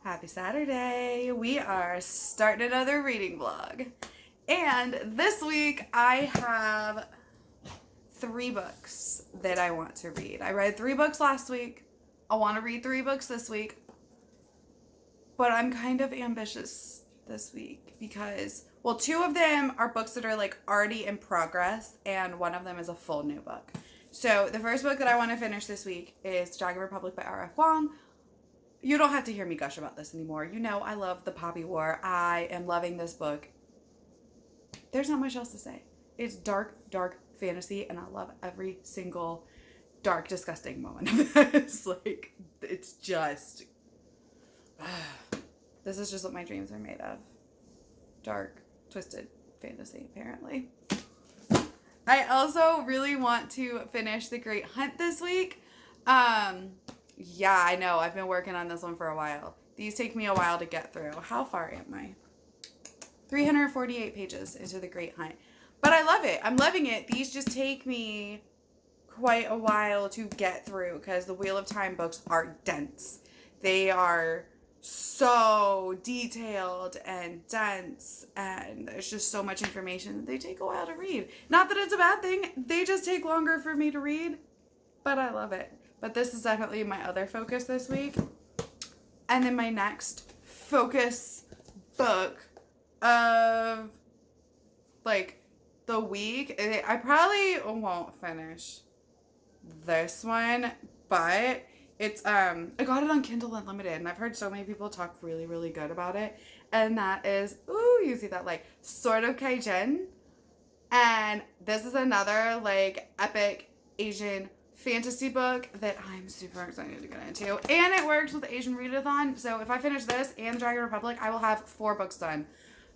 Happy Saturday. We are starting another reading vlog. And this week I have 3 books that I want to read. I read 3 books last week. I want to read 3 books this week. But I'm kind of ambitious this week because, well, 2 of them are books that are like already in progress and one of them is a full new book. So the first book that I want to finish this week is Dragon Republic by RF Kuang. You don't have to hear me gush about this anymore. You know I love the Poppy War. I am loving this book. There's not much else to say. It's dark, dark fantasy, and I love every single dark, disgusting moment of this. Like, it's just... this is just what my dreams are made of. Dark, twisted fantasy, apparently. I also really want to finish The Great Hunt this week. Yeah, I know. I've been working on this one for a while. These take me a while to get through. How far am I? 348 pages into The Great Hunt. But I love it. I'm loving it. These just take me quite a while to get through because the Wheel of Time books are dense. They are so detailed and dense, and there's just so much information that they take a while to read. Not that it's a bad thing. They just take longer for me to read, but I love it. But this is definitely my other focus this week. And then my next focus book of, like, the week. I probably won't finish this one, but it's, I got it on Kindle Unlimited, and I've heard so many people talk really, really good about it. And that is, ooh, you see that, like, Sword of Kaijin. And this is another, like, epic Asian fantasy book that I'm super excited to get into. And it works with the Asian Readathon. So if I finish this and Dragon Republic, I will have 4 books done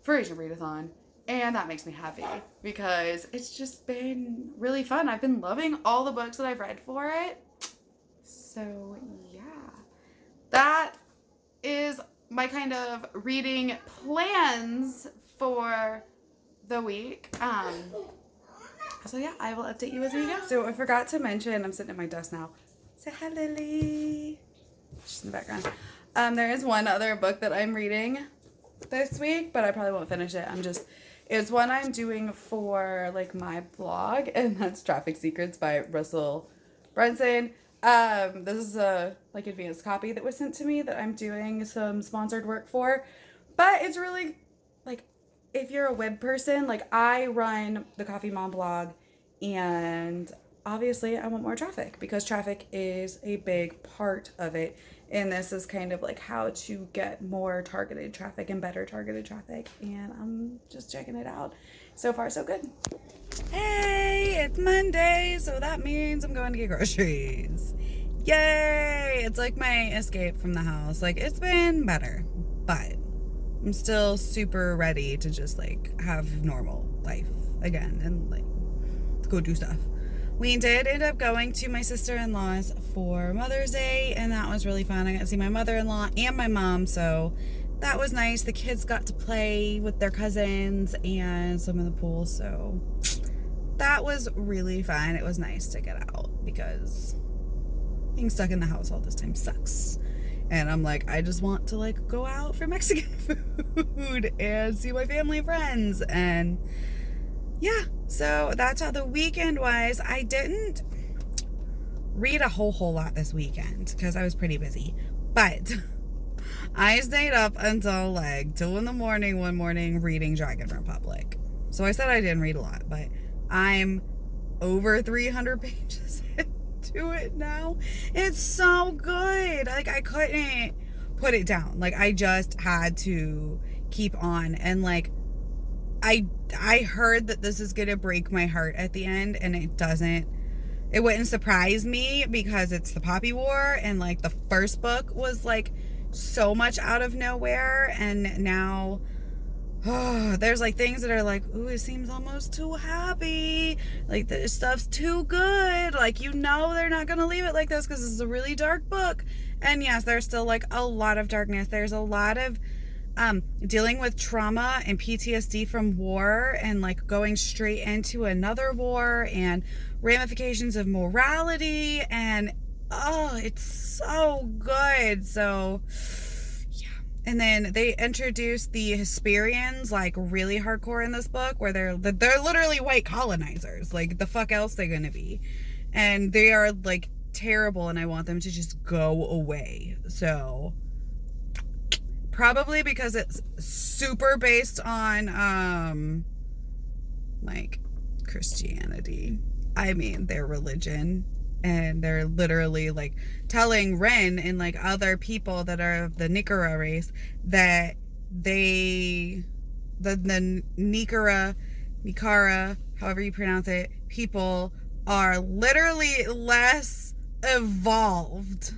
for Asian Readathon. And that makes me happy because it's just been really fun. I've been loving all the books that I've read for it. So yeah, that is my kind of reading plans for the week. So yeah, I will update you as we go. So I forgot to mention, I'm sitting at my desk now. Say hi, Lily. She's in the background. There is one other book that I'm reading this week, but I probably won't finish it. It's one I'm doing for like my blog, and that's Traffic Secrets by Russell Brunson. This is a like advanced copy that was sent to me that I'm doing some sponsored work for, but it's really like, if you're a web person, like I run the Coffee Mom blog, and obviously I want more traffic because traffic is a big part of it. And this is kind of like how to get more targeted traffic and better targeted traffic. And I'm just checking it out. So far, so good. Hey, it's Monday, so that means I'm going to get groceries. Yay! It's like my escape from the house. Like, it's been better, but I'm still super ready to just like have normal life again and like go do stuff. We did end up going to my sister-in-law's for Mother's Day, and that was really fun. I got to see my mother-in-law and my mom, so that was nice. The kids got to play with their cousins and swim in the pool, so that was really fun. It was nice to get out because being stuck in the house all this time sucks. And I'm like, I just want to like go out for Mexican food and see my family and friends. And yeah, so that's how the weekend was. I didn't read a whole lot this weekend because I was pretty busy. But I stayed up until like 2 in the morning one morning reading Dragon Republic. So I said I didn't read a lot, but I'm over 300 pages into it now. It's so good. Like, I couldn't put it down. Like, I just had to keep on. And like, I heard that this is gonna break my heart at the end, and it doesn't. It wouldn't surprise me because it's the Poppy War, and like the first book was like so much out of nowhere, and now there's like things that are like, ooh, it seems almost too happy. Like, this stuff's too good. Like, you know, they're not gonna leave it like this because this is a really dark book. And yes, there's still like a lot of darkness. There's a lot of dealing with trauma and PTSD from war, and like going straight into another war, and ramifications of morality, and oh, it's so good. So yeah, And then they introduced the Hesperians like really hardcore in this book, where they're literally white colonizers. Like the fuck else they gonna be? And they are like terrible, and I want them to just go away. So probably because it's super based on like Christianity. I mean, their religion. And they're literally like telling Ren and like other people that are of the Nikara race that the Nikara, however you pronounce it, people are literally less evolved.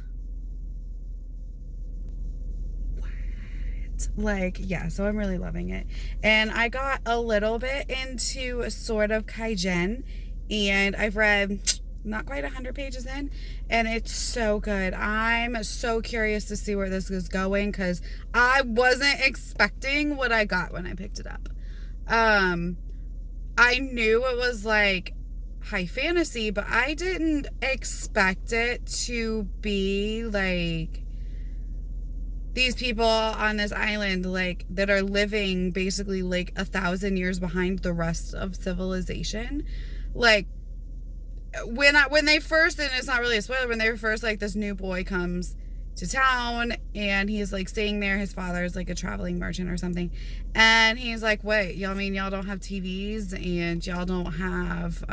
Like, yeah, so I'm really loving it. And I got a little bit into sort of Kaigen, and I've read not quite 100 pages in, and it's so good. I'm so curious to see where this is going, because I wasn't expecting what I got when I picked it up. I knew it was like high fantasy, but I didn't expect it to be like these people on this island like that are living basically like 1,000 years behind the rest of civilization. Like when they first, and it's not really a spoiler, when they first, like, this new boy comes to town and he's like staying there, his father is like a traveling merchant or something, and he's like, wait, y'all mean y'all don't have TVs and y'all don't have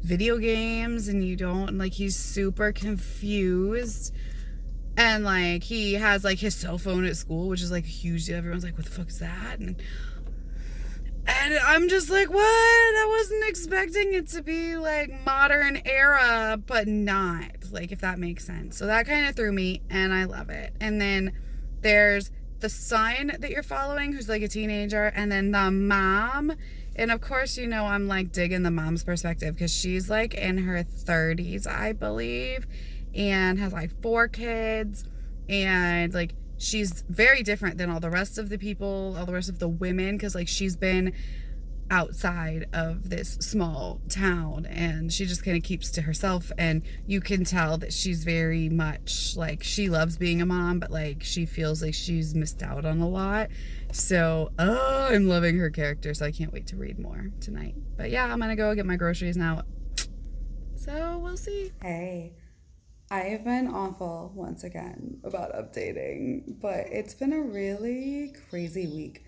video games, and you don't, and like he's super confused. And like he has like his cell phone at school, which is like a huge deal. Everyone's like, what the fuck is that? And I'm just like, what? I wasn't expecting it to be like modern era, but not. Like, if that makes sense. So that kind of threw me, and I love it. And then there's the son that you're following, who's like a teenager, and then the mom. And of course, you know, I'm like digging the mom's perspective, because she's like in her 30s, I believe, and has like 4 kids, and like she's very different than all the rest of the people, all the rest of the women, because like she's been outside of this small town and she just kind of keeps to herself, and you can tell that she's very much like, she loves being a mom, but like she feels like she's missed out on a lot. So I'm loving her character, so I can't wait to read more tonight. But yeah, I'm gonna go get my groceries now, so we'll see. Hey, I have been awful once again about updating, but it's been a really crazy week.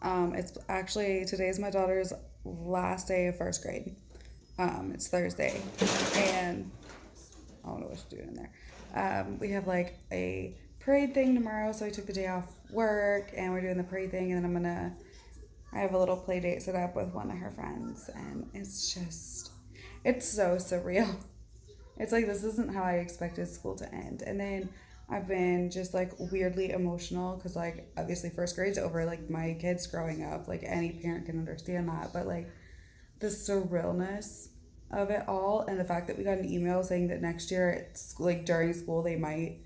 It's actually, today's my daughter's last day of first grade. It's Thursday, and I don't know what she's doing in there. We have like a parade thing tomorrow, so I took the day off work, and we're doing the parade thing, and then I have a little play date set up with one of her friends, and it's so surreal. It's like, this isn't how I expected school to end. And then I've been just like weirdly emotional, because like obviously first grade's over, like my kid's growing up, like any parent can understand that, but like the surrealness of it all, and the fact that we got an email saying that next year it's like during school they might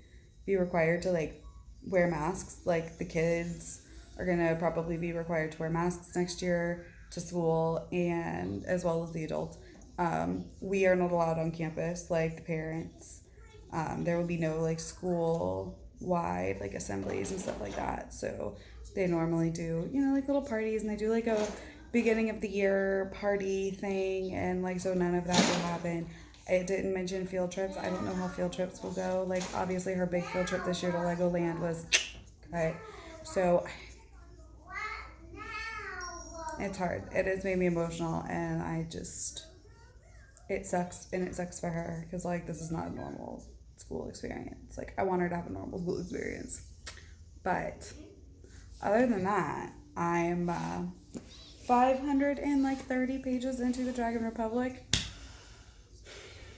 be required to like wear masks. Like the kids are gonna probably be required to wear masks next year to school, and as well as the adults. We are not allowed on campus, like the parents. There will be no like school-wide like assemblies and stuff like that. So they normally do, you know, like little parties, and they do like a beginning of the year party thing, and like, so none of that will happen. It didn't mention field trips. I don't know how field trips will go. Like obviously her big field trip this year to Legoland was cut. So it's hard. It has made me emotional, and it sucks, and it sucks for her, because like this is not a normal school experience. Like I want her to have a normal school experience. But other than that, I'm 530 pages into the Dragon Republic.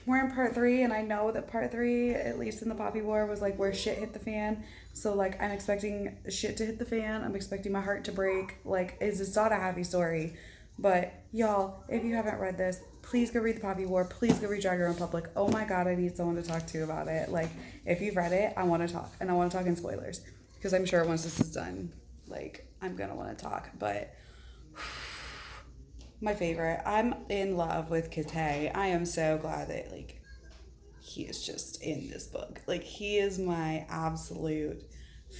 We're in part 3, and I know that part 3, at least in the Poppy War, was like where shit hit the fan. So like I'm expecting shit to hit the fan. I'm expecting my heart to break. Like it's not a happy story. But y'all, if you haven't read this, please go read the Poppy War. Please go read Dragon Republic. Oh my god, I need someone to talk to about it. Like, if you've read it, I want to talk. And I want to talk in spoilers. Because I'm sure once this is done, like, I'm going to want to talk. But my favorite. I'm in love with Kite. I am so glad that, like, he is just in this book. Like, he is my absolute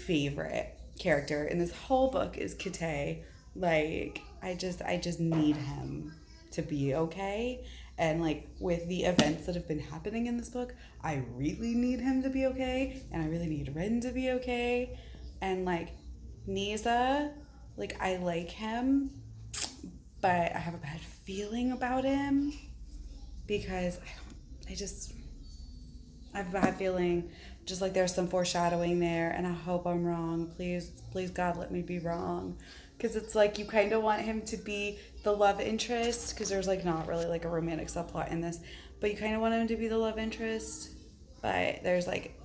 favorite character in this whole book is Kate. Like, I just need him to be okay. And like with the events that have been happening in this book, I really need him to be okay, and I really need Ren to be okay. And like Nisa, like I like him, but I have a bad feeling about him because I just I have a bad feeling, just like there's some foreshadowing there, and I hope I'm wrong. Please, God, let me be wrong. Because it's like you kind of want him to be the love interest, because there's like not really like a romantic subplot in this, but you kind of want him to be the love interest. But there's like,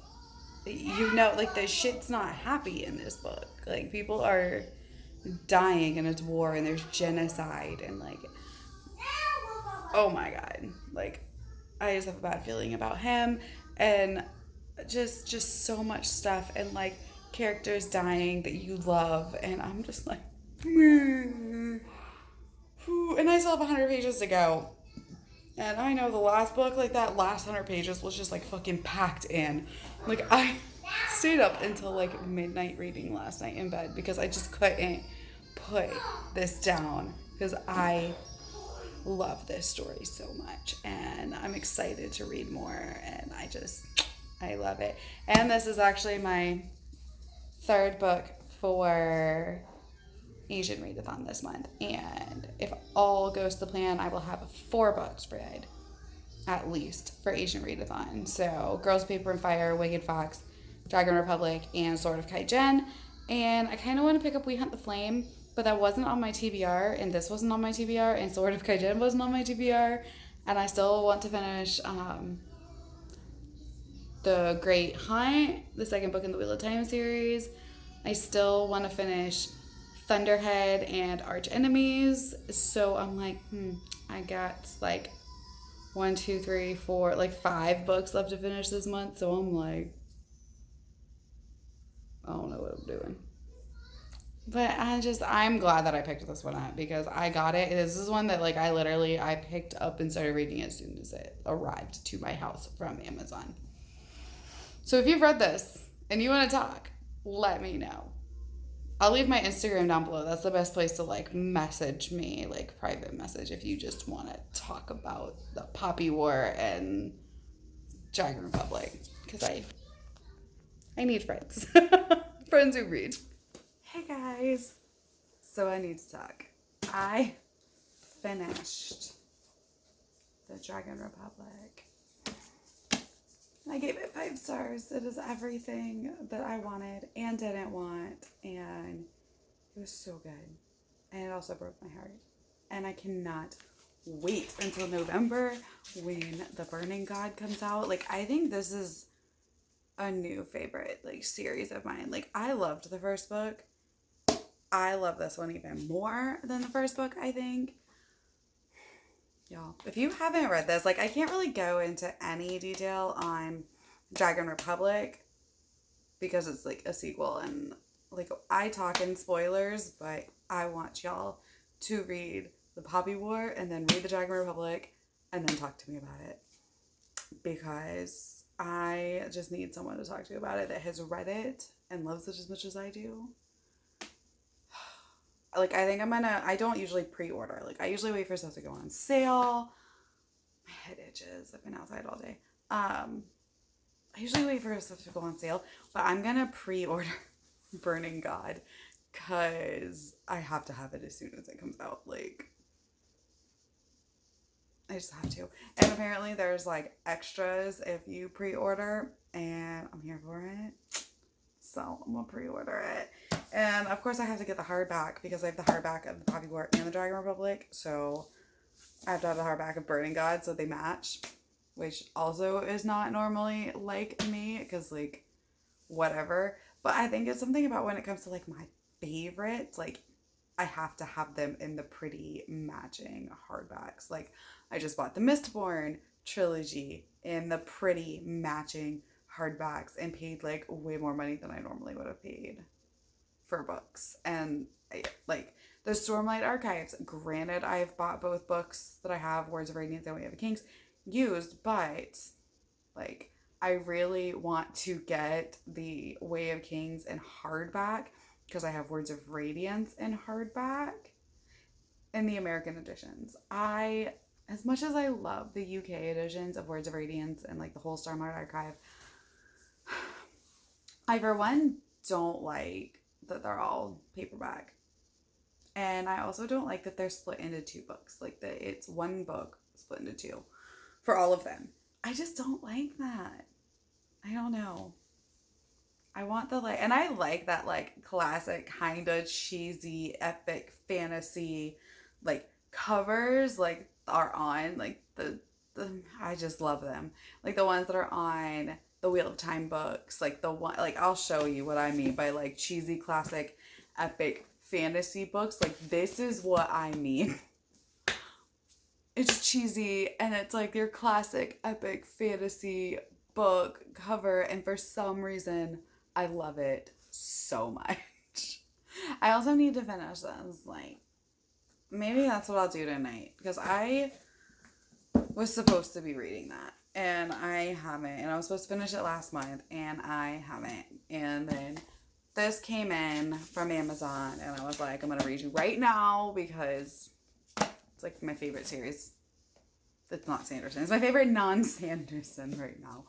like the shit's not happy in this book. Like people are dying and it's war and there's genocide and like, oh my God. Like, I just have a bad feeling about him and just so much stuff and like characters dying that you love and I'm just like and I still have 100 pages to go and I know the last book, like that last 100 pages was just like fucking packed in. Like I stayed up until like midnight reading last night in bed because I just couldn't put this down because I love this story so much and I'm excited to read more and I love it. And this is actually my third book for Asian Readathon this month, and if all goes to plan I will have 4 books read at least for Asian Readathon. So Girls, Paper and Fire, Wicked Fox, Dragon Republic, and Sword of Kaijin. And I kind of want to pick up We Hunt the Flame, but that wasn't on my TBR, and this wasn't on my TBR, and Sword of Kaijin wasn't on my TBR, and I still want to finish The Great Hunt, the second book in the Wheel of Time series. I still want to finish Thunderhead and Arch Enemies, so I'm like, I got like 1, 2, 3, 4, like 5 books left to finish this month, so I'm like, I don't know what I'm doing. But I'm glad that I picked this one up because I got it. This is one that like I picked up and started reading as soon as it arrived to my house from Amazon. So if you've read this and you want to talk, let me know. I'll leave my Instagram down below. That's the best place to like message me, like private message if you just want to talk about the Poppy War and Dragon Republic because I need friends. Friends who read. Hey guys. So I need to talk. I finished the Dragon Republic. I gave it 5 stars. It is everything that I wanted and didn't want. And it was so good. And it also broke my heart. And I cannot wait until November when The Burning God comes out. Like, I think this is a new favorite, like, series of mine. Like, I loved the first book. I love this one even more than the first book, I think. Y'all, if you haven't read this, like, I can't really go into any detail on Dragon Republic because it's, like, a sequel, and, like, I talk in spoilers, but I want y'all to read the Poppy War and then read the Dragon Republic and then talk to me about it because I just need someone to talk to about it that has read it and loves it as much as I do. Like, I think I don't usually pre-order. Like, I usually wait for stuff to go on sale. My head itches. I've been outside all day. I usually wait for stuff to go on sale. But I'm going to pre-order Burning God. Because I have to have it as soon as it comes out. Like, I just have to. And apparently there's, like, extras if you pre-order. And I'm here for it. So I'm going to pre-order it. And of course I have to get the hardback because I have the hardback of the Poppy War and the Dragon Republic. So I have to have the hardback of Burning God so they match. Which also is not normally like me because like whatever. But I think it's something about when it comes to like my favorites. Like I have to have them in the pretty matching hardbacks. Like I just bought the Mistborn trilogy in the pretty matching hardbacks and paid like way more money than I normally would have paid for books. And like the Stormlight Archives, granted I've bought both books that I have, Words of Radiance and Way of the Kings, used, but like I really want to get the Way of Kings in hardback because I have Words of Radiance in hardback in the American editions. As much as I love the UK editions of Words of Radiance and like the whole Starmart archive, I for one don't like that they're all paperback. And I also don't like that they're split into 2 books. Like that it's one book split into 2 for all of them. I just don't like that. I don't know. I want the and I like that classic kind of cheesy epic fantasy covers are on the I just love them. The ones that are on the Wheel of Time books, the one I'll show you what I mean by cheesy classic epic fantasy books. This is what I mean. It's cheesy and it's your classic epic fantasy book cover, and for some reason I love it so much. I also need to finish this. Maybe that's what I'll do tonight, because I was supposed to be reading that and I haven't, and I was supposed to finish it last month and I haven't, and then this came in from Amazon and I was like, I'm gonna read you right now because it's my favorite series. It's not Sanderson. It's my favorite non-Sanderson right now.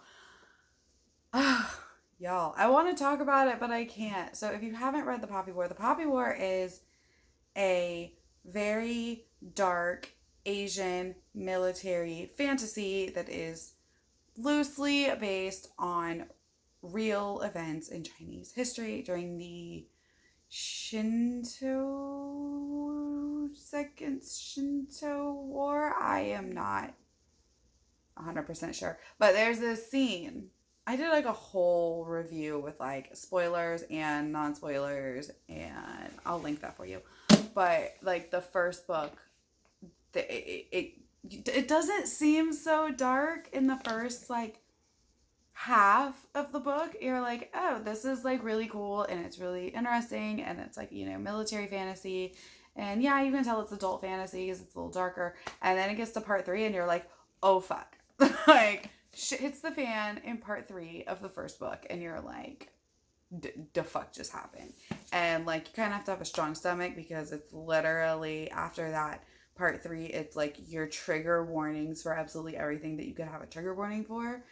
Y'all, I want to talk about it, but I can't. So if you haven't read The Poppy War, The Poppy War is a very dark Asian military fantasy that is loosely based on real events in Chinese history during the Second Shinto War. I am not 100% sure, but there's this scene. I did a whole review with spoilers and non-spoilers, and I'll link that for you. But the first book, it doesn't seem so dark in the first half of the book. You're oh, this is really cool and it's really interesting, and it's military fantasy, and yeah, you can tell it's adult fantasy because it's a little darker. And then it gets to part 3 and you're oh fuck. Shit hits the fan in part 3 of the first book, and you're the fuck just happened? And you kind of have to have a strong stomach, because it's literally after that part 3, it's your trigger warnings for absolutely everything that you could have a trigger warning for.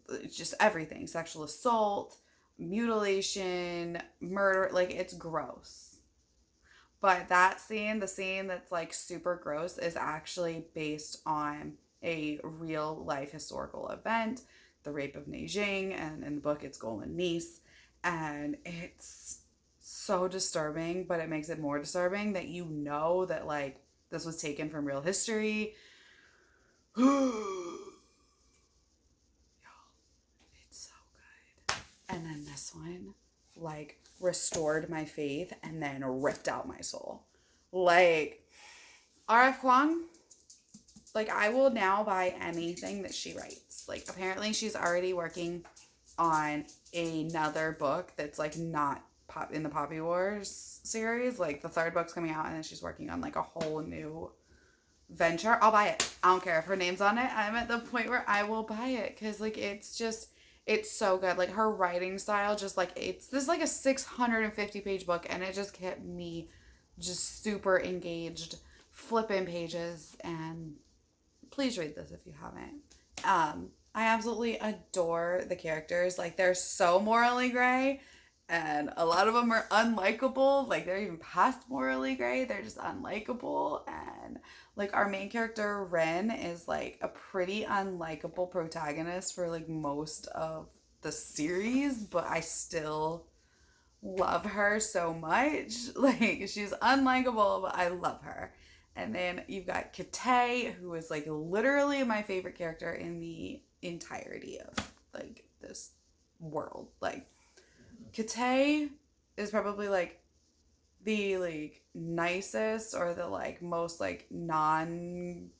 It's just everything: sexual assault, mutilation, murder. It's gross. But that scene, the scene that's super gross, is actually based on a real life historical event, the rape of Nanjing, and in the book it's Golden Niece, and it's so disturbing, but it makes it more disturbing that that this was taken from real history. Y'all, it's so good. And then this one restored my faith and then ripped out my soul. RF Kuang, I will now buy anything that she writes. Apparently she's already working on another book that's not in the Poppy Wars series. The 3rd book's coming out, and then she's working on a whole new venture. I'll buy it. I don't care if her name's on it. I'm at the point where I will buy it, because it's so good. Her writing style, this is a 650 page book, and it just kept me just super engaged, flipping pages. And please read this if you haven't. I absolutely adore the characters. They're so morally gray, and a lot of them are unlikable. They're even past morally gray. They're just unlikable. And our main character, Ren, is a pretty unlikable protagonist for most of the series, but I still love her so much. She's unlikable, but I love her. And then you've got Kate, who is literally my favorite character in the entirety of this world. Kate is probably the nicest, or the most non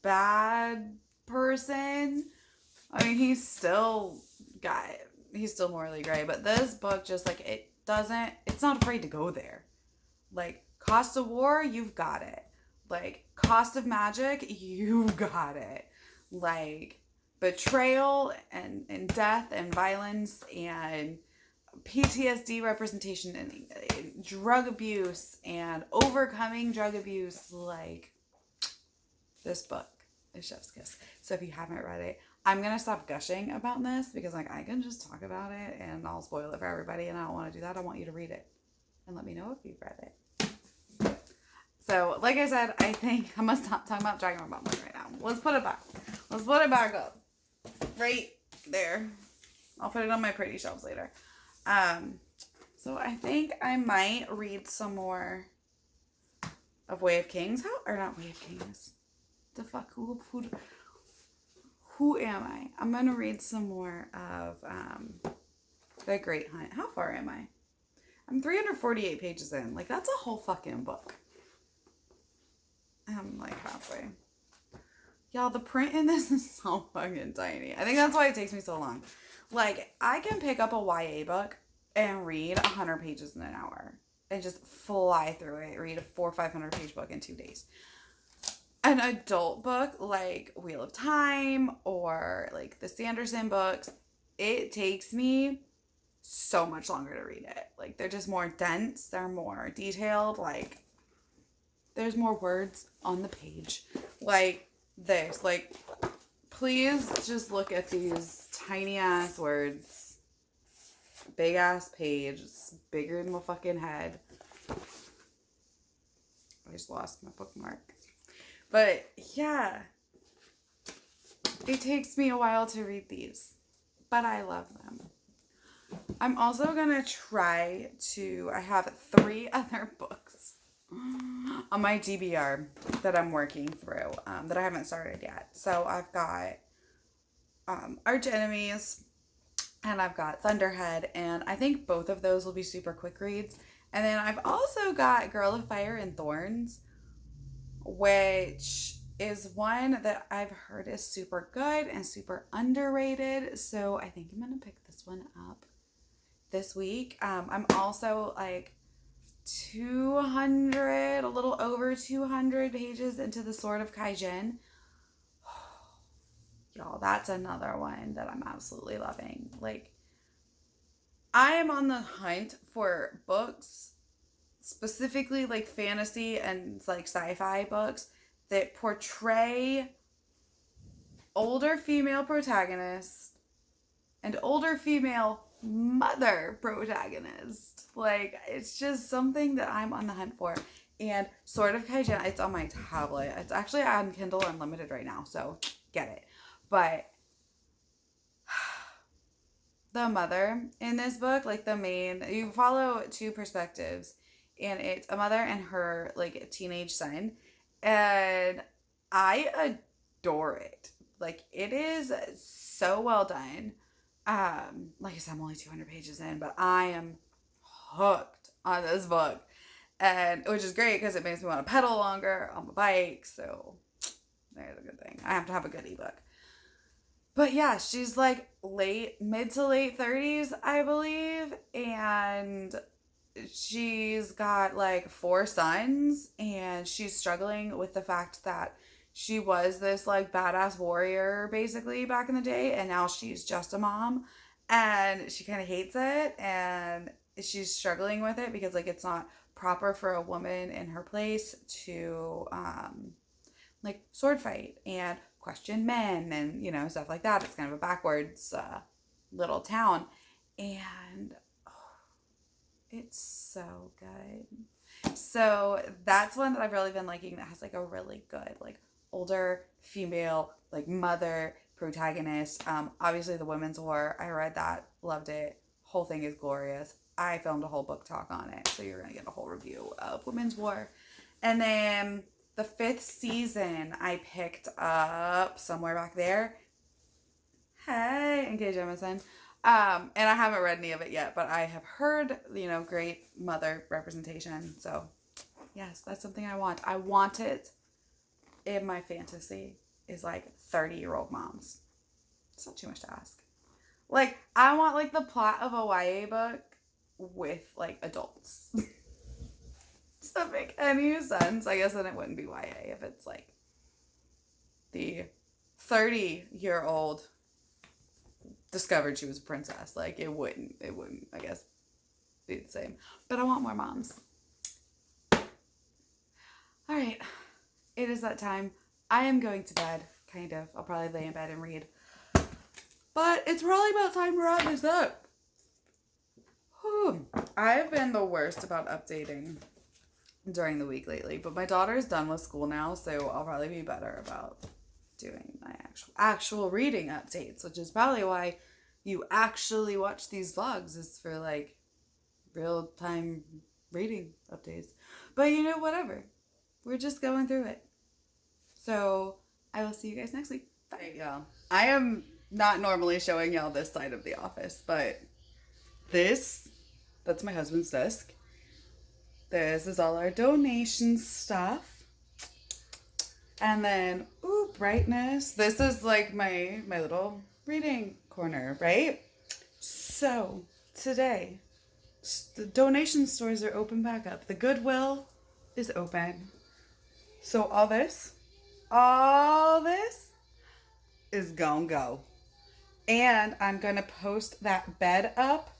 bad person. I mean, he's still morally gray, but this book just it's not afraid to go there. Cost of war, you've got it. Cost of magic, you got it. Betrayal and death and violence and PTSD representation and drug abuse and overcoming drug abuse. Like, this book is chef's kiss. So if you haven't read it, I'm going to stop gushing about this because like I can just talk about it and I'll spoil it for everybody, and I don't want to do that. I want you to read it and let me know if you've read it. So like I said, I think I'm going to stop talking about Dragon Ball right now. Let's put it back. Let's put it back up. Right there. I'll put it on my pretty shelves later. So I think I might read some more of Way of Kings. Or not Way of Kings. The fuck? Who am I? I'm going to read some more of The Great Hunt. How far am I? I'm 348 pages in. Like, that's a whole fucking book. I'm like halfway. Y'all, the print in this is so fucking tiny. I think that's why it takes me so long. Like, I can pick up a YA book and read 100 pages in an hour. And just fly through it. Read a 400 or 500 page book in 2 days. An adult book like Wheel of Time or like the Sanderson books, it takes me so much longer to read it. Like, they're just more dense, they're more detailed, like there's more words on the page. Like this, like, please just look at these tiny ass words. Big ass page, it's bigger than my fucking head. I just lost my bookmark. But yeah, it takes me a while to read these, but I love them. I'm also going to try to, I have 3 other books on my DBR that I'm working through that I haven't started yet. So I've got Arch Enemies and I've got Thunderhead, and I think both of those will be super quick reads. And then I've also got Girl of Fire and Thorns, which is one that I've heard is super good and super underrated. So I think I'm going to pick this one up this week. I'm also like 200, a little over 200 pages into the Sword of Kaijin. Y'all, that's another one that I'm absolutely loving. Like, I am on the hunt for books, specifically like fantasy and like sci-fi books that portray older female protagonists and older female mother protagonist. Like, it's just something that I'm on the hunt for. And Sword of Kaijin, it's on my tablet. It's actually on Kindle Unlimited right now, so get it. But the mother in this book, like the main, you follow 2 perspectives, and it's a mother and her like teenage son, and I adore it. Like, it is so well done. Like I said, I'm only 200 pages in, but I am hooked on this book, and which is great because it makes me want to pedal longer on my bike. So there's a good thing. I have to have a good ebook. But yeah, she's like mid to late 30s, I believe. And she's got like 4 sons, and she's struggling with the fact that she was this like badass warrior basically back in the day, and now she's just a mom, and she kind of hates it, and she's struggling with it because like it's not proper for a woman in her place to like sword fight and question men and, you know, stuff like that. It's kind of a backwards little town, and it's so good. So that's one that I've really been liking, that has like a really good like older female like mother protagonist. Obviously The Women's War, I read that, loved it. Whole thing is glorious. I filmed a whole book talk on it, so you're gonna get a whole review of Women's War. And then the 5th season I picked up somewhere back there. Hey, in case Jemison. And I haven't read any of it yet, but I have heard, you know, great mother representation. So yes, that's something I want. I want it in my fantasy is like 30-year-old moms. It's not too much to ask. Like, I want like the plot of a YA book with like adults. Does that make any sense? I guess then it wouldn't be YA if it's like the 30-year-old discovered she was a princess. Like, it wouldn't, I guess, be the same. But I want more moms. All right. It is that time. I am going to bed, kind of. I'll probably lay in bed and read. But it's probably about time to wrap this up. Whew. I've been the worst about updating during the week lately. But my daughter's done with school now, so I'll probably be better about doing my actual reading updates, which is probably why you actually watch these vlogs, is for like real time reading updates. But you know, whatever. We're just going through it. So I will see you guys next week. Bye, y'all. I am not normally showing y'all this side of the office, but that's my husband's desk. This is all our donation stuff. And then, ooh, brightness. This is like my little reading corner, right? So today, the donation stores are open back up. The Goodwill is open. So all this is gonna go. And I'm gonna post that bed up.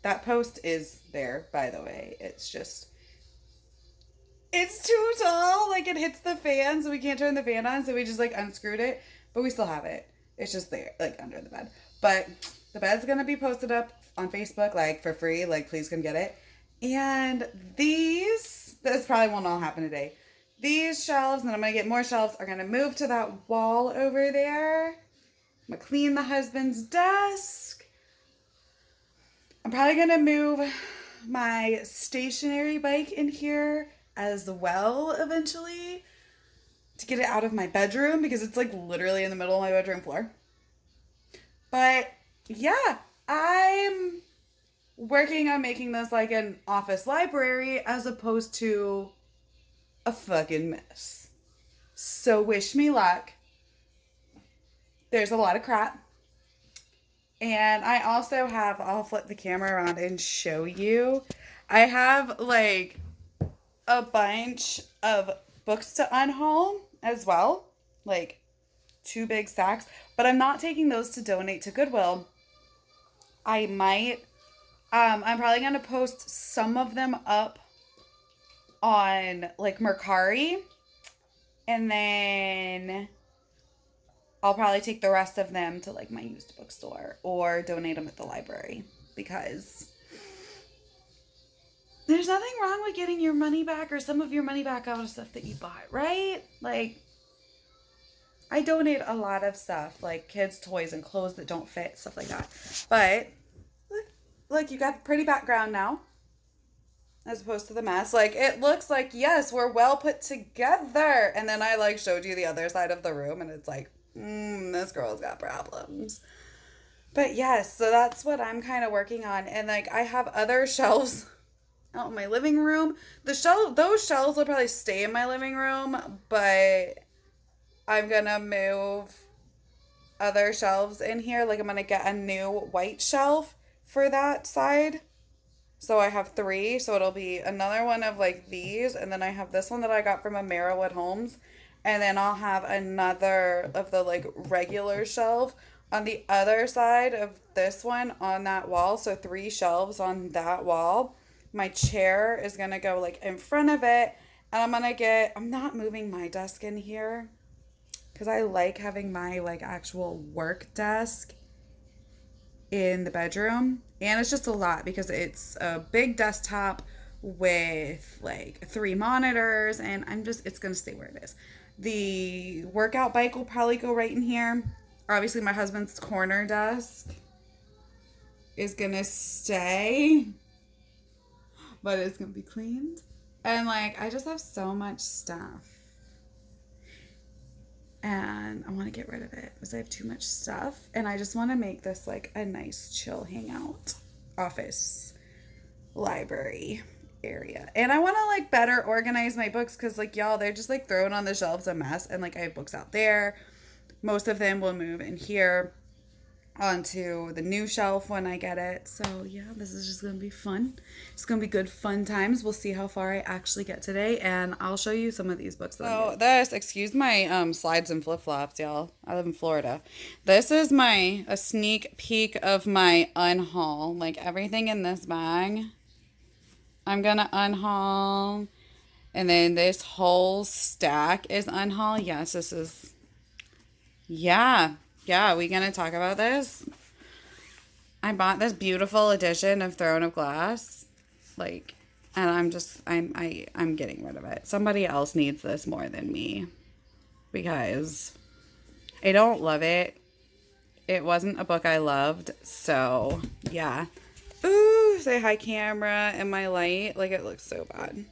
That post is there, by the way. It's too tall. Like, it hits the fan, so we can't turn the fan on. So we just like unscrewed it, but we still have it. It's just there, like under the bed. But the bed's gonna be posted up on Facebook, like for free. Like, please come get it. And this probably won't all happen today. These shelves, and I'm going to get more shelves, are going to move to that wall over there. I'm going to clean the husband's desk. I'm probably going to move my stationary bike in here as well eventually to get it out of my bedroom, because it's like literally in the middle of my bedroom floor. But yeah, I'm working on making this like an office library as opposed to a fucking mess. So wish me luck. There's a lot of crap. And I also have, I'll flip the camera around and show you. I have like a bunch of books to unhaul as well. Like 2 big stacks. But I'm not taking those to donate to Goodwill. I might. I'm probably going to post some of them up on like Mercari, and then I'll probably take the rest of them to like my used bookstore or donate them at the library, because there's nothing wrong with getting your money back or some of your money back out of stuff that you bought, right? Like, I donate a lot of stuff, like kids' toys and clothes that don't fit, stuff like that. But look, you got the pretty background now, as opposed to the mess. Like, it looks like, yes, we're well put together. And then I like showed you the other side of the room, and it's like, this girl's got problems. But yes, so that's what I'm kind of working on. And like, I have other shelves out in my living room. Those shelves will probably stay in my living room, but I'm gonna move other shelves in here. Like, I'm gonna get a new white shelf for that side. So I have 3, so it'll be another one of like these, and then I have this one that I got from Ameriwood Homes, and then I'll have another of the like regular shelf on the other side of this one on that wall. So 3 shelves on that wall. My chair is gonna go like in front of it, and I'm not moving my desk in here because I like having my like actual work desk in the bedroom. And it's just a lot because it's a big desktop with like 3 monitors, and it's gonna stay where it is. The workout bike will probably go right in here. Obviously my husband's corner desk is gonna stay, but it's gonna be cleaned. And like, I just have so much stuff, and I want to get rid of it because I have too much stuff, and I just want to make this like a nice chill hangout office library area. And I want to like better organize my books, because like, y'all, they're just like thrown on the shelves a mess, and like I have books out there. Most of them will move in here. onto the new shelf when I get it. So yeah, this is just gonna be fun. It's gonna be good fun times. We'll see how far I actually get today, and I'll show you some of these books that I'm getting. This, excuse my slides and flip-flops, y'all. I live in Florida. This is a sneak peek of my unhaul. Like everything in this bag, I'm gonna unhaul. And then this whole stack is unhaul. Yes, this is, yeah. Yeah, we gonna talk about this? I bought this beautiful edition of Throne of Glass, like, and I'm getting rid of it. Somebody else needs this more than me, because I don't love it. It wasn't a book I loved, so yeah. Ooh, say hi camera and my light, like it looks so bad.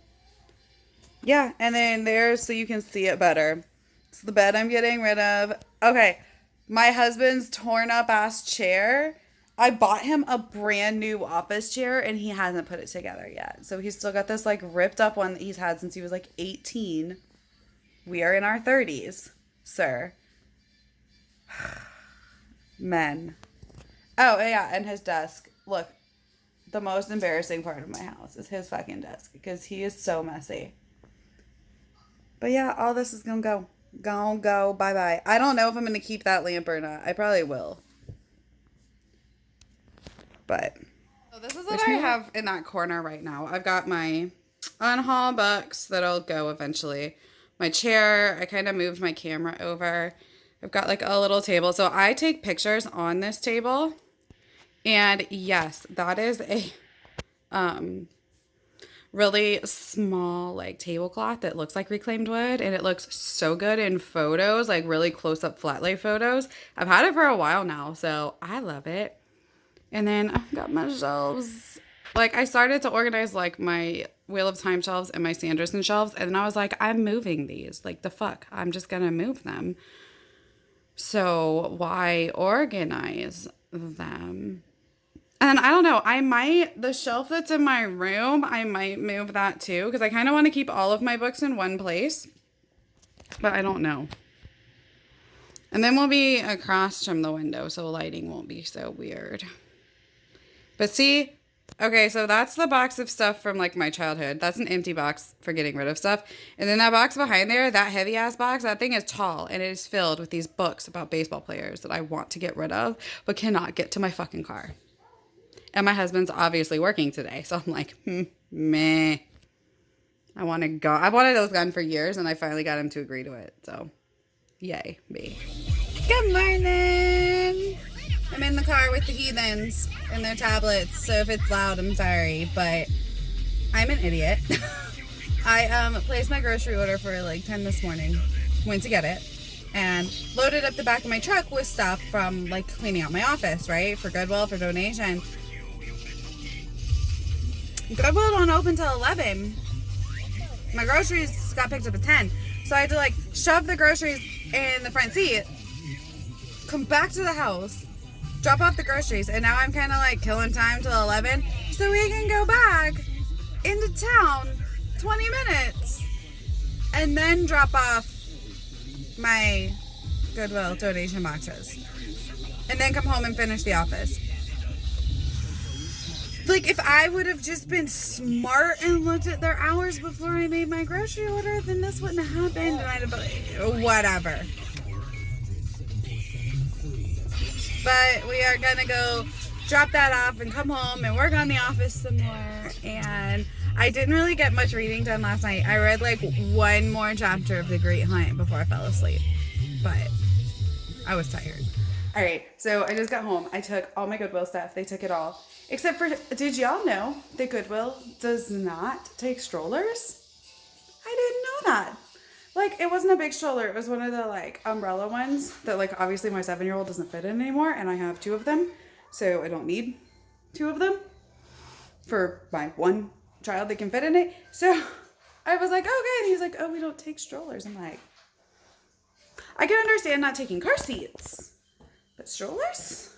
Yeah, and then there's, so you can see it better. It's the bed I'm getting rid of. Okay. My husband's torn up ass chair. I bought him a brand new office chair and he hasn't put it together yet. So he's still got this like ripped up one that he's had since he was like 18. We are in our 30s, sir. Men. Oh, yeah, and his desk. Look, the most embarrassing part of my house is his fucking desk because he is so messy. But yeah, all this is gonna go. Go, bye-bye. I don't know if I'm going to keep that lamp or not. I probably will. But, so this is what I have in that corner right now. I've got my unhaul books that'll go eventually. My chair, I kind of moved my camera over. I've got like a little table. So I take pictures on this table. And yes, that is a really small like tablecloth that looks like reclaimed wood, and it looks so good in photos, like really close up flat lay photos. I've had it for a while now, so I love it. And then I've got my shelves. Like I started to organize like my Wheel of Time shelves and my Sanderson shelves, and then I was like, I'm moving these. Like the fuck, I'm just gonna move them. So why organize them? And I don't know, the shelf that's in my room, I might move that too, because I kind of want to keep all of my books in one place, but I don't know. And then we'll be across from the window, so lighting won't be so weird. But see, okay, so that's the box of stuff from like my childhood. That's an empty box for getting rid of stuff. And then that box behind there, that heavy ass box, that thing is tall, and it is filled with these books about baseball players that I want to get rid of, but cannot get to my fucking car. And my husband's obviously working today. So I'm like, meh. I want to go. I've wanted those gone for years, and I finally got him to agree to it. So, yay, me. Good morning. I'm in the car with the heathens and their tablets. So if it's loud, I'm sorry. But I'm an idiot. I placed my grocery order for like 10 this morning. Went to get it. And loaded up the back of my truck with stuff from like cleaning out my office, right? For Goodwill, for donation. Goodwill don't open till 11. My groceries got picked up at 10. So I had to like shove the groceries in the front seat, come back to the house, drop off the groceries, and now I'm kind of like killing time till 11 so we can go back into town 20 minutes and then drop off my Goodwill donation boxes and then come home and finish the office. Like, if I would have just been smart and looked at their hours before I made my grocery order, then this wouldn't have happened, and I'd have been, whatever. But we are gonna go drop that off and come home and work on the office some more. And I didn't really get much reading done last night. I read like one more chapter of The Great Hunt before I fell asleep, but I was tired. All right, so I just got home. I took all my Goodwill stuff. They took it all. Except for, did y'all know that Goodwill does not take strollers? I didn't know that. Like, it wasn't a big stroller. It was one of the, like, umbrella ones that, like, obviously my 7-year-old doesn't fit in anymore, and I have 2 of them, so I don't need 2 of them for my one child that can fit in it. So I was like, okay, and he's like, oh, we don't take strollers. I'm like, I can understand not taking car seats, but strollers?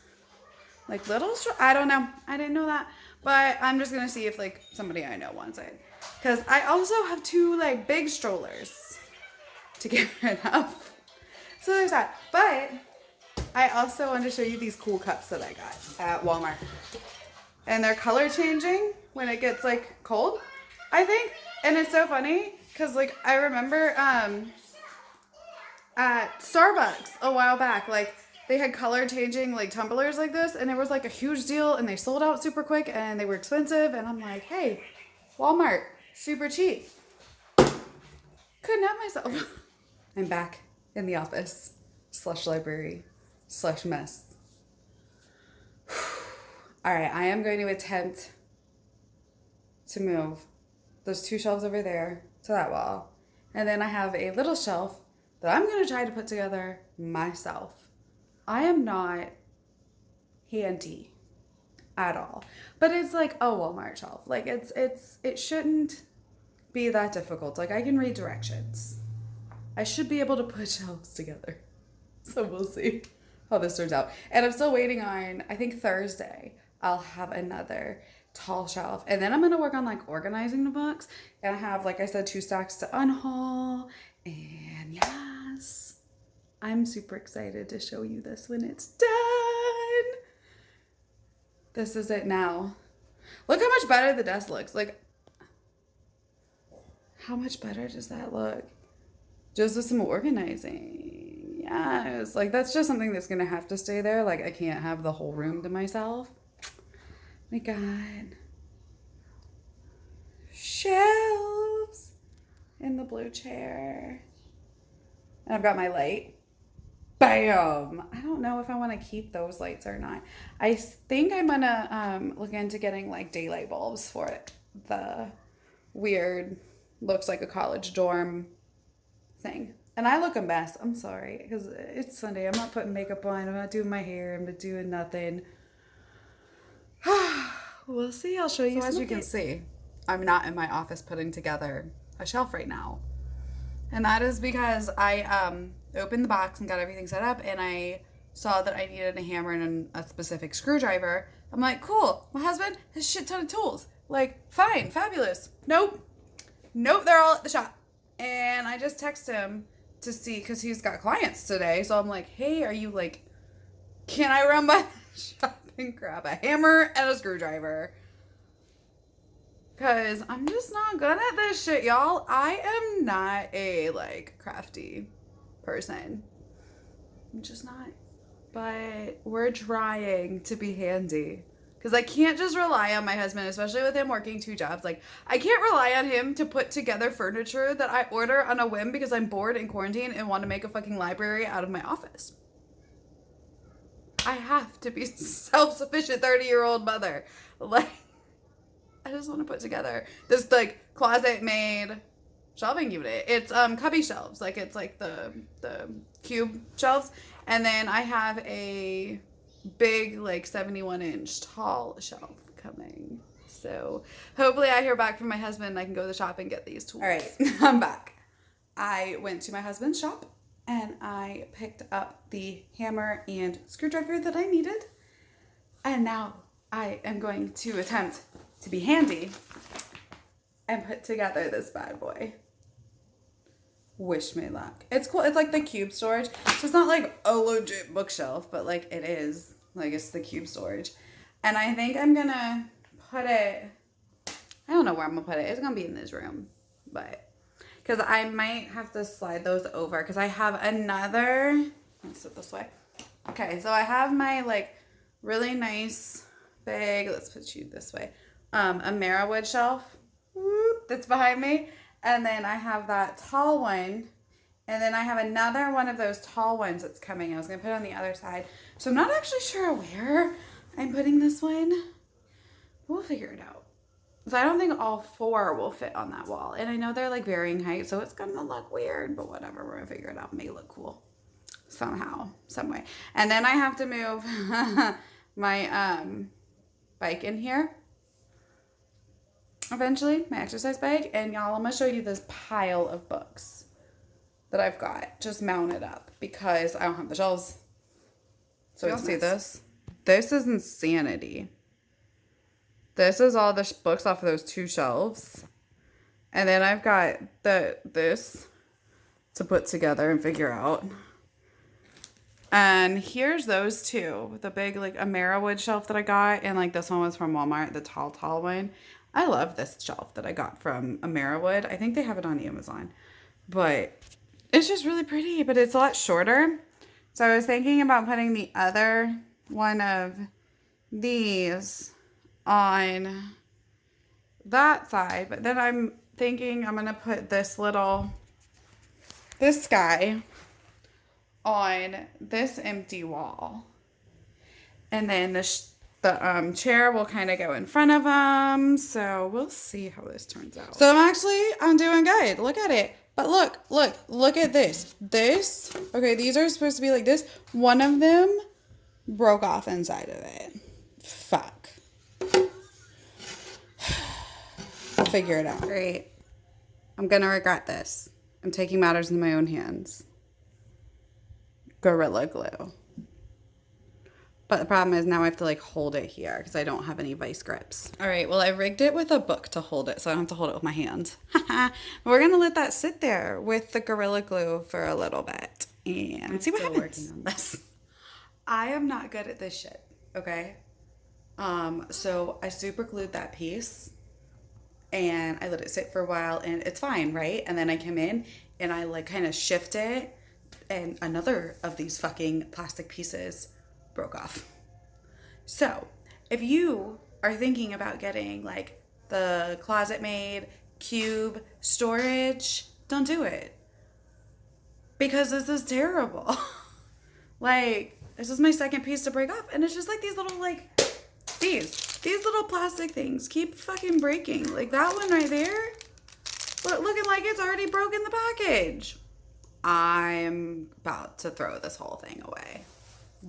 Like little I don't know. I didn't know that. But I'm just going to see if like somebody I know wants it. Because I also have 2 like big strollers to get rid of. So there's that. But I also wanted to show you these cool cups that I got at Walmart. And they're color changing when it gets like cold, I think. And it's so funny because like I remember at Starbucks a while back, like they had color changing like tumblers like this, and it was like a huge deal, and they sold out super quick, and they were expensive. And I'm like, hey, Walmart, super cheap. Couldn't help myself. I'm back in the office / library / mess. All right, I am going to attempt to move those 2 shelves over there to that wall. And then I have a little shelf that I'm going to try to put together myself. I am not handy at all. But it's like a Walmart shelf. Like it shouldn't be that difficult. Like I can read directions. I should be able to put shelves together. So we'll see how this turns out. And I'm still waiting on, I think Thursday, I'll have another tall shelf. And then I'm going to work on like organizing the books. And I have, like I said, 2 stacks to unhaul. And yes, I'm super excited to show you this when it's done. This is it now. Look how much better the desk looks. Like, how much better does that look? Just with some organizing. Yes, like that's just something that's going to have to stay there. Like I can't have the whole room to myself. My God. Shelves in the blue chair. And I've got my light. Bam! I don't know if I want to keep those lights or not. I think I'm going to look into getting like daylight bulbs for it. The weird, looks like a college dorm thing. And I look a mess. I'm sorry. Because it's Sunday. I'm not putting makeup on. I'm not doing my hair. I'm not doing nothing. We'll see. I'll show you. So as you can see, I'm not in my office putting together a shelf right now. And that is because I opened the box and got everything set up, and I saw that I needed a hammer and a specific screwdriver. I'm like, cool. My husband has a shit ton of tools. Like, fine, fabulous. Nope, they're all at the shop. And I just text him to see, because he's got clients today. So I'm like, hey, are you like, can I run by the shop and grab a hammer and a screwdriver? Because I'm just not good at this shit, y'all. I am not a, like, crafty person. I'm just not. But we're trying to be handy. Because I can't just rely on my husband, especially with him working 2 jobs. Like, I can't rely on him to put together furniture that I order on a whim because I'm bored in quarantine and want to make a fucking library out of my office. I have to be self-sufficient 30-year-old mother. Like, I just want to put together this, like, closet-made shelving unit. It's cubby shelves. Like, it's like the cube shelves. And then I have a big, like, 71-inch tall shelf coming. So hopefully I hear back from my husband and I can go to the shop and get these tools. All right, I'm back. I went to my husband's shop and I picked up the hammer and screwdriver that I needed. And now I am going to attempt to be handy and put together this bad boy. Wish me luck. It's cool. It's like the cube storage. So it's not like a legit bookshelf, but like it is. Like it's the cube storage. And I think I'm going to put it, I don't know where I'm going to put it. It's going to be in this room. But, because I might have to slide those over. Because I have another, let's sit this way. Okay, so I have my like really nice big, let's put you this way, a Marawood shelf that's behind me. And then I have that tall one. And then I have another one of those tall ones that's coming. I was going to put it on the other side. So I'm not actually sure where I'm putting this one. We'll figure it out. So I don't think all 4 will fit on that wall. And I know they're like varying height, so it's going to look weird. But whatever, we're going to figure it out. Make it look cool. Somehow, some way. And then I have to move my bike in here. Eventually, my exercise bike. And y'all, I'm going to show you this pile of books that I've got just mounted up because I don't have the shelves. So you'll see this. This is insanity. This is all the books off of those 2 shelves. And then I've got this to put together and figure out. And here's those two. The big like Ameriwood shelf that I got, and like this one was from Walmart, the tall one. I love this shelf that I got from Ameriwood. I think they have it on Amazon. But it's just really pretty, but it's a lot shorter. So I was thinking about putting the other one of these on that side, but then I'm thinking I'm gonna put this guy on this empty wall, and then the chair will kind of go in front of them. So we'll see how this turns out. So I'm doing good. Look at it. But look at this. Okay, these are supposed to be like this. One of them broke off inside of it. Fuck. I'll figure it out. Great. I'm gonna regret this. I'm taking matters in my own hands. Gorilla Glue. But the problem is now I have to like hold it here because I don't have any vice grips. All right, well I rigged it with a book to hold it so I don't have to hold it with my hand. We're gonna let that sit there with the Gorilla Glue for a little bit and see what happens. Working on this. I am not good at this shit, okay? So I super glued that piece and I let it sit for a while and it's fine, right? And then I come in and I like kind of shift it and another of these fucking plastic pieces broke off. So if you are thinking about getting like the Closet Made cube storage, don't do it. Because this is terrible. Like, this is my second piece to break off and it's just like these little like, these little plastic things keep fucking breaking. Like that one right there, looking like it's already broken the package. I'm about to throw this whole thing away.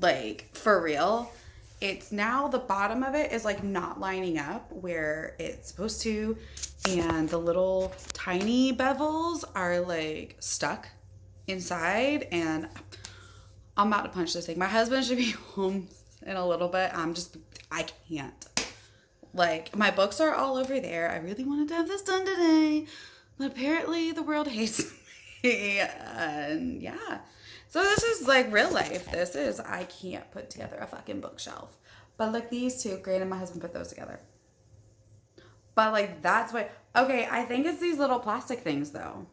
Like, for real. It's now the bottom of it is like not lining up where it's supposed to. And the little tiny bevels are like stuck inside. And I'm about to punch this thing. My husband should be home in a little bit. I can't. Like, my books are all over there. I really wanted to have this done today. But apparently the world hates me. And yeah. So this is like real life. I can't put together a fucking bookshelf. But like these two, granted my husband put those together. But like that's what, okay, I think it's these little plastic things though.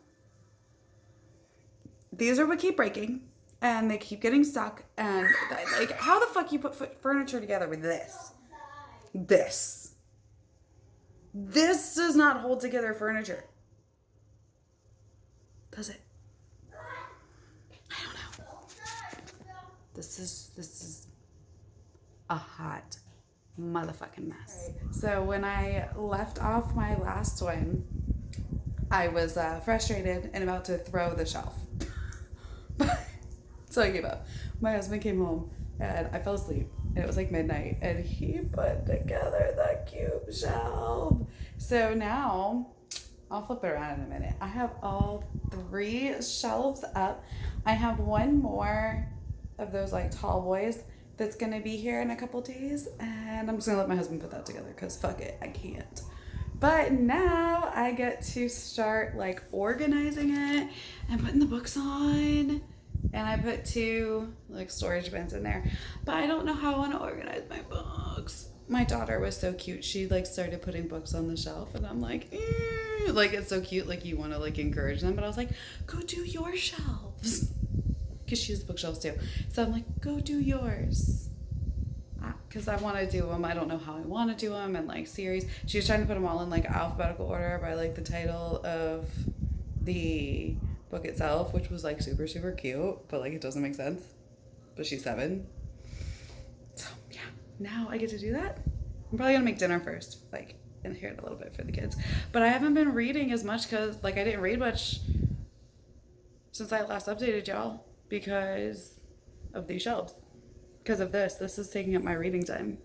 These are what keep breaking and they keep getting stuck. And like, how the fuck you put furniture together with this? This does not hold together furniture. Does it? This is a hot motherfucking mess. So when I left off my last one, I was frustrated and about to throw the shelf. So I gave up. My husband came home and I fell asleep and it was like midnight and he put together the cube shelf. So now I'll flip it around in a minute. I have all 3 shelves up. I have one more of those like tall boys that's gonna be here in a couple days and I'm just gonna let my husband put that together because fuck it, I can't. But now I get to start like organizing it and putting the books on, and I put 2 like storage bins in there, but I don't know how I want to organize my books. My daughter was so cute, she like started putting books on the shelf and I'm like like it's so cute, like you want to like encourage them, but I was like, go do your shelves. Because she has bookshelves too. So I'm like, go do yours. Because I want to do them. I don't know how I want to do them. And like series. She was trying to put them all in like alphabetical order by like the title of the book itself, which was like super, super cute. But like it doesn't make sense. But she's 7. So yeah, now I get to do that. I'm probably going to make dinner first. Like, and hear it a little bit for the kids. But I haven't been reading as much because like I didn't read much since I last updated y'all. Because of these shelves. Because of this. This is taking up my reading time.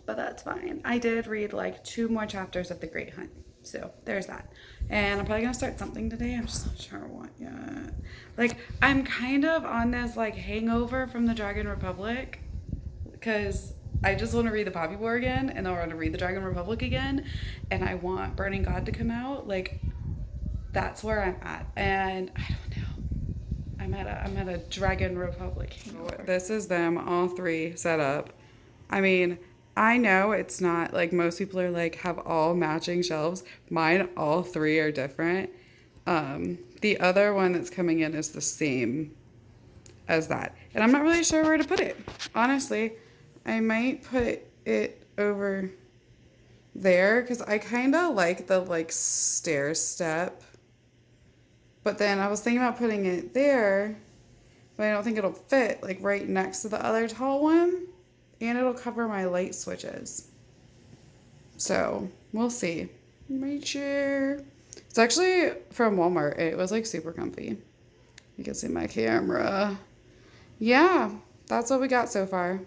But that's fine. I did read like 2 more chapters of The Great Hunt. So there's that. And I'm probably going to start something today. I'm just not sure what yet. Like, I'm kind of on this like hangover from the Dragon Republic. Because I just want to read the Poppy War again. And I want to read the Dragon Republic again. And I want Burning God to come out. Like, that's where I'm at. And I don't know. I'm at a Dragon Republic hangover. This is them, all three set up. I mean, I know it's not like most people are like have all matching shelves. Mine, all three are different. The other one that's coming in is the same as that. And I'm not really sure where to put it. Honestly, I might put it over there because I kind of like the like stair step. But then I was thinking about putting it there, but I don't think it'll fit like right next to the other tall one. And it'll cover my light switches. So we'll see. My chair. It's actually from Walmart. It was like super comfy. You can see my camera. Yeah, that's what we got so far.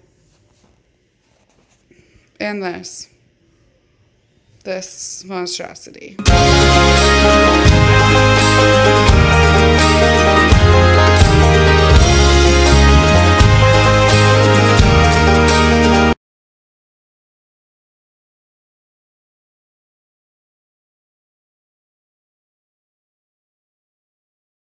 And this monstrosity.